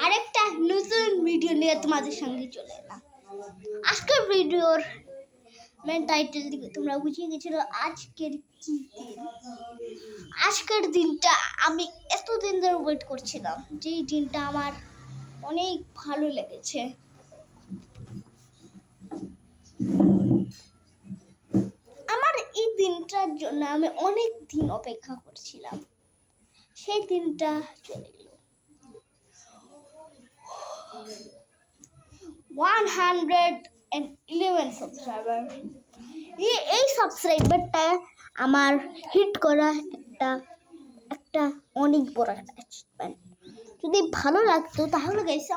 আরেকটা নতুন ভিডিও নিয়ে তোমাদের সঙ্গে চলে এলাম। আজকের ভিডিওর মেন টাইটেল দিকে তোমরা বুঝিয়ে গেছিল আজকের কি দিন। আজকের দিনটা আমি এতদিন ধরে ওয়েট করছিলাম, যেই দিনটা আমার অনেক ভালো লেগেছে। আমার এই দিনটার জন্য আমি অনেক দিন অপেক্ষা করছিলাম। সেই দিনটা চলে গেল। 111 সাবস্ক্রাইবার। এই সাবস্ক্রাইবারটা আমার হিট করা একটা অনেক বড় একটা অ্যাচিভমেন্ট। যদি ভালো লাগতো তাহলে গাইস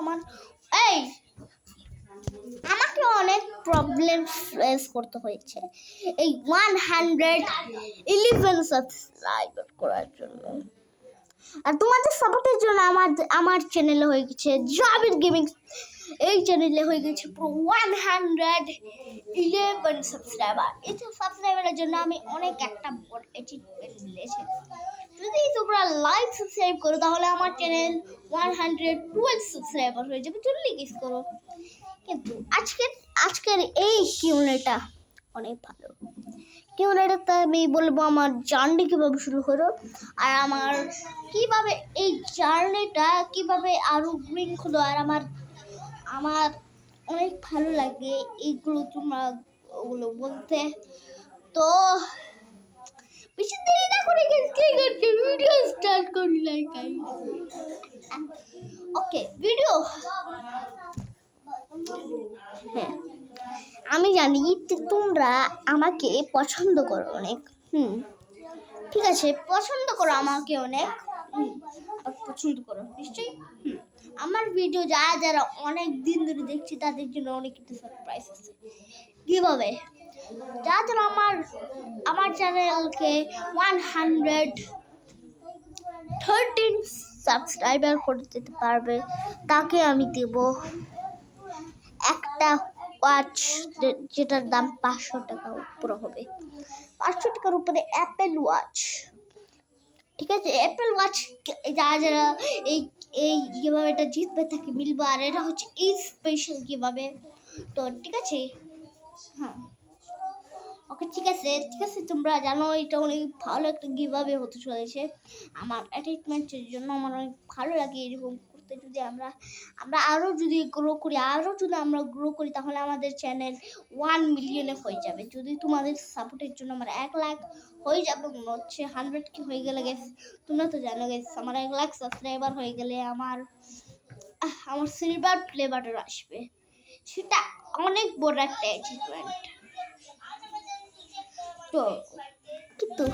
আমাকে অনেক প্রবলেম ফেস করতে হয়েছে এই 111 সাবস্ক্রাইবার করার জন্য। আর তোমাদের সাপোর্টের জন্য আমার চ্যানেলে হয়ে গেছে জাবির গেমিং, এই চ্যানেলে হয়ে গেছে পুরো 111 সাবস্ক্রাইবার। এই সাবস্ক্রাইবারের জন্য আমি অনেক একটা বড় অ্যাচিভমেন্ট মিলেছে। যদি তোমরা লাইক সাবস্ক্রাইব করো তাহলে আমার চ্যানেল 112 সাবস্ক্রাইবার হয়ে যাবে। জলদি গেস করো। কিন্তু আজকের এই কিউনেটা অনেক ভালো। কিউনেটাতে আমি বলবো আমার জার্নি কিভাবে শুরু হলো, আর আমার কিভাবে এই জার্নিটা কিভাবে আরো গ্রিন হলো, আর আমার অনেক ভালো লাগে এইগুলো তোমরা ওগুলো বলতে। তো বেশি দেরি না করে ভিডিও স্টার্ট করি। ওকে ভিডিও। হ্যাঁ, আমি জানি তোমরা আমাকে পছন্দ করো অনেক। ঠিক আছে, পছন্দ করো আমাকে অনেক। পছন্দ করো নিশ্চয়ই। আমার ভিডিও যারা অনেক দিন ধরে দেখছি তাদের জন্য অনেক কিছু সারপ্রাইজ আছে। কিভাবে যারা আমার চ্যানেলকে 113 সাবস্ক্রাইবার করে দিতে পারবে তাকে আমি দেব একটা ওয়াচ, যেটার দাম 500 টাকা উপরে হবে। 500 টাকার উপরে অ্যাপেল ওয়াচ। ঠিক আছে, অ্যাপেল ওয়াচ যারা এই কিভাবে এটা জিতবে তাকে মিলবে। আর এটা হচ্ছে এই স্পেশাল কিভাবে। তো ঠিক আছে, হ্যাঁ ওকে ঠিক আছে তোমরা জানো এটা অনেক ভালো একটা গিভআওয়ে হতে চলেছে। আমার অ্যাটাচমেন্টের জন্য আমার অনেক ভালো লাগে এরকম করতে। যদি আমরা আরও যদি গ্রো করি তাহলে আমাদের চ্যানেল 1 মিলিয়নে হয়ে যাবে। যদি তোমাদের সাপোর্টের জন্য আমার 1 লাখ হয়ে যাবে, মনে হচ্ছে 100 হয়ে গেলে তোমরা তো জানো আমার 1 লাখ সাবস্ক্রাইবার হয়ে গেলে আমার সিলভার প্লে বাটন আসবে। সেটা অনেক বড় একটা অ্যাচিভমেন্ট। তো কিন্তু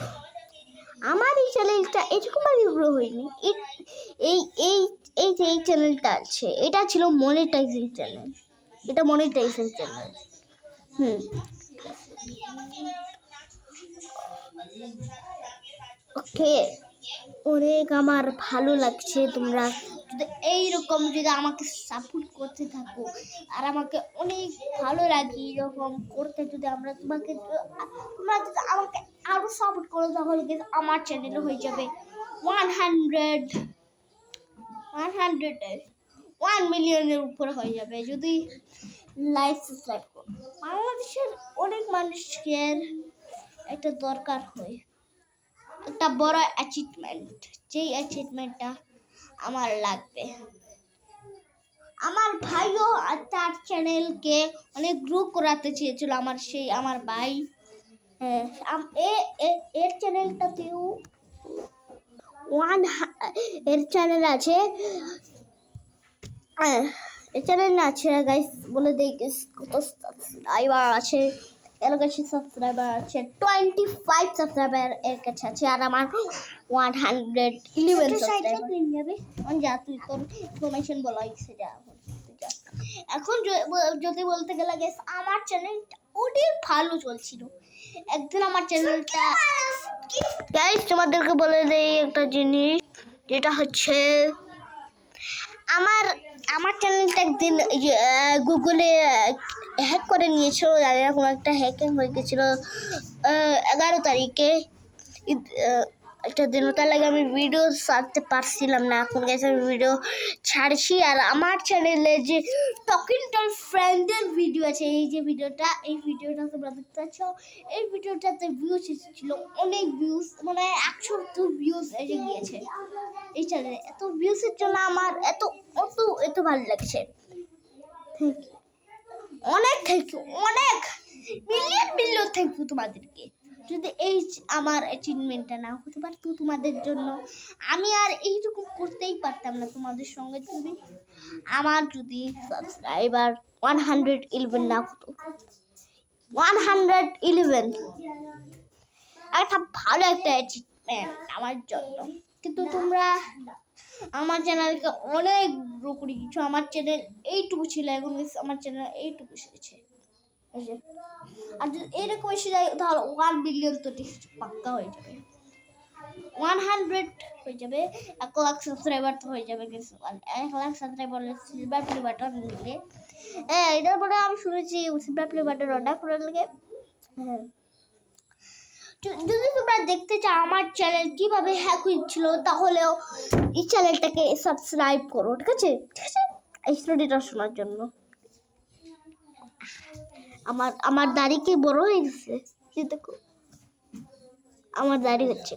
আমার এই চ্যানেলটা এরকম গ্রো হয়নি। এই যে এই চ্যানেলটা আছে এটা ছিল মনিটাইজিং চ্যানেল। এটা মনিটাইজিং চ্যানেল। ওকে, অনেক আমার ভালো লাগছে। তোমরা যদি এইরকম যদি আমাকে সাপোর্ট করতে থাকো, আর আমাকে অনেক ভালো লাগে এরকম করতে। যদি তোমরা যদি আমাকে আরো সাপোর্ট করো তাহলে আমার চ্যানেল হয়ে যাবে 1 মিলিয়নের উপরে হয়ে যাবে যদি লাইক সাবস্ক্রাইব করো। বাংলাদেশের অনেক মানুষকে একটা দরকার হয় একটা বড় অ্যাচিভমেন্ট, যেই অ্যাচিভমেন্টটা আমার লাগবে। আমার ভাইও তার চ্যানেলকে অনেক গ্রো করাতে চেয়েছিল। আমার ভাই এর চ্যানেলটাতেও এর চ্যানেল আছে। গাইস বলে দেই কত সাবস্ক্রাইবার আছে। এর কাছে সাবস্ক্রাইবার আছে 25 সাবস্ক্রাইবার এর কাছে আছে। আর আমার 111 সাবস্ক্রাইবার। যা তুই তোর ইনফরমেশন বলা হয়েছে যা। এখন যদি বলতে গেলে গাইস আমার চ্যানেলটা অনেক ভালো চলছিল। একদিন আমার চ্যানেলটা গাইস তোমাদেরকে বলে দেই একটা জিনিস, যেটা হচ্ছে আমার চ্যানেলটা একদিন গুগলে হ্যাক করে নিয়েছিল, জানি না কোনো একটা হ্যাকিং হয়ে গেছিলো 11 তারিখে একটা দিন, তার লাগে আমি ভিডিও ছাড়তে পারছিলাম না। এখন গেছে আমি ভিডিও ছাড়ছি। আর আমার চ্যানেলে যে টকিং টম ফ্রেন্ডের ভিডিও আছে, এই যে ভিডিওটা, এই ভিডিওটা তোমরা দেখতে পাচ্ছ, এই ভিডিওটাতে ভিউজ এসেছিল অনেক ভিউজ, মানে 100 ভিউজ এসে গিয়েছে এই চ্যানেলে। এত ভিউজের জন্য আমার এত এত এত ভালো লাগছে। থ্যাংক ইউ, অনেক থ্যাংক ইউ, অনেক মিলিয়ন মিলিয়ন থ্যাংক ইউ তোমাদেরকে। যদি এই আমার অ্যাচিভমেন্টটা না হতে পারতো তোমাদের জন্য, আমি আর এইরকম করতেই পারতাম না তোমাদের সঙ্গে। আমার যদি সাবস্ক্রাইবার 111 না হতো, 111 একটা ভালো একটা অ্যাচিভমেন্ট আমার জন্য। কিন্তু তোমরা আমার চ্যানেলকে অনেক গ্রো করে দিচ্ছ। আমার চ্যানেল এইটুকু ছিল, এখন আমার চ্যানেল এইটুকু এসেছে। আর যদি এরকম এসে যায় তাহলে 1 বিলিয়ন তো পাক্কা হয়ে যাবে, 100 হয়ে যাবে, 1 লাখ সাবস্ক্রাইবার তো হয়ে যাবে। 1 lakh subscriber silver play button মিলে, এটার পরে আমি শুনেছি সিলভার প্লে বাটন অর্ডার করে লাগে। হ্যাঁ, যদি তোমরা দেখতে চাও আমার চ্যানেল কিভাবে হ্যাক হয়েছিল, তাহলেও এই চ্যানেলটাকে সাবস্ক্রাইব করো, ঠিক আছে? ঠিক আছে, এই স্টোরিটা শোনার জন্য। আমার দাড়ি কি বড় হয়ে গেছে, দেখো আমার দাড়ি হচ্ছে।